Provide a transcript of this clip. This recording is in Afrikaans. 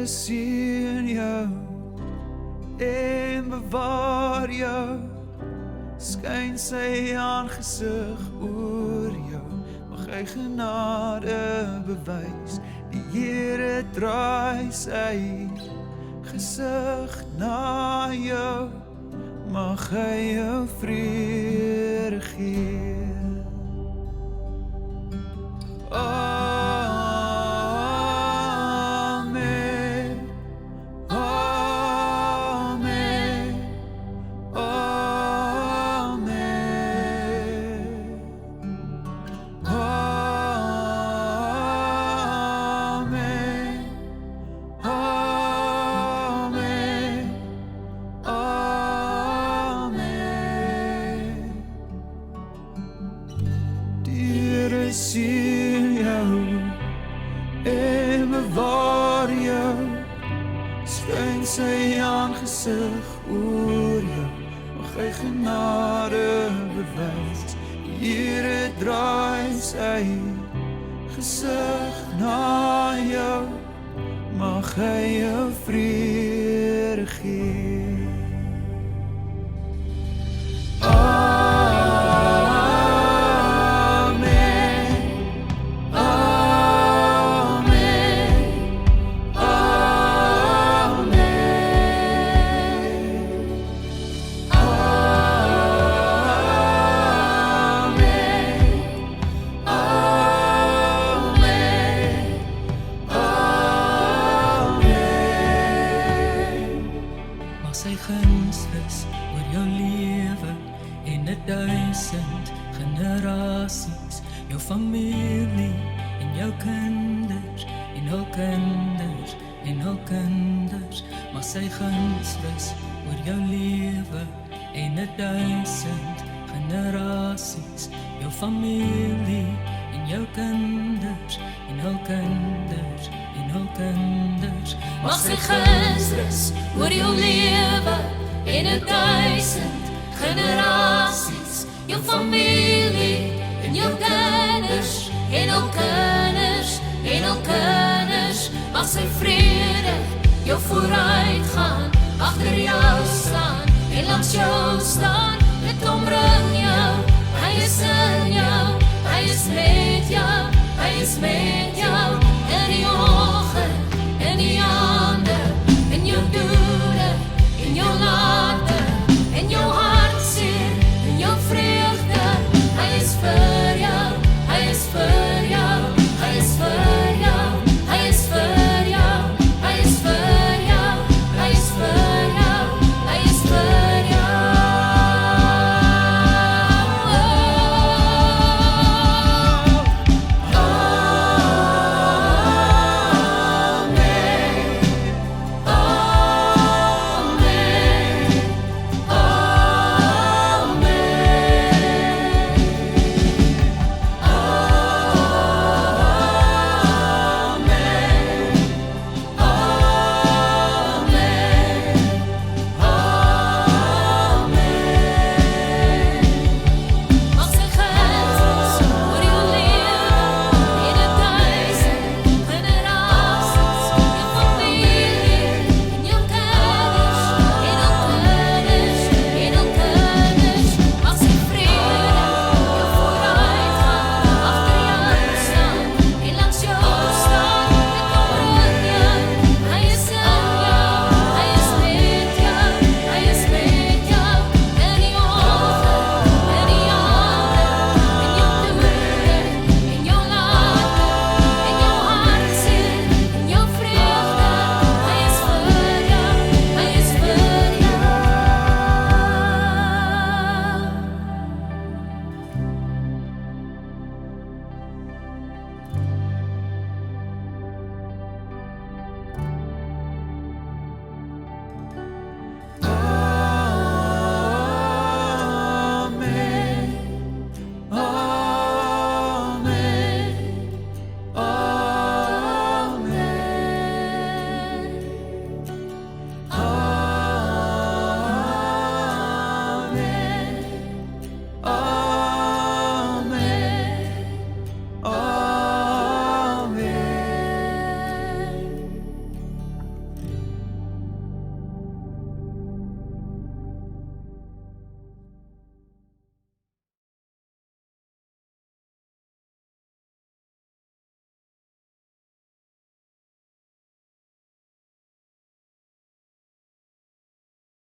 seën jou en bewaar jou, skyn sy aangesig oor jou, mag hy genade bewys. Die Here draai sy gesig na jou, mag hy jou vrede gee. Amen, amen, amen, amen, amen, amen. Die Here seën jou en bewaar jou, skyn sy aangesig oor jou, mag hy genade bewys. Die Here draai sy gesig na jou, mag hy jou vrede gee. Sy guns is oor jou lewe en 1000 generasies, jou familie en jou kinders en hul kinders en hul kinders. Maar sy guns is oor jou lewe en 1000 generasies, jou familie en jou kinders en hul kinders en hul kinders. Mag sy guns rus oor jou lewe en 1000 generasies, jou familie en jou kinders en hul kinders en hul kinders. Mag sy vrede jou vooruit gaan, agter jou staan en langs jou staan. Dit omring jou, hy is in jou, hy is met jou, hy is met jou.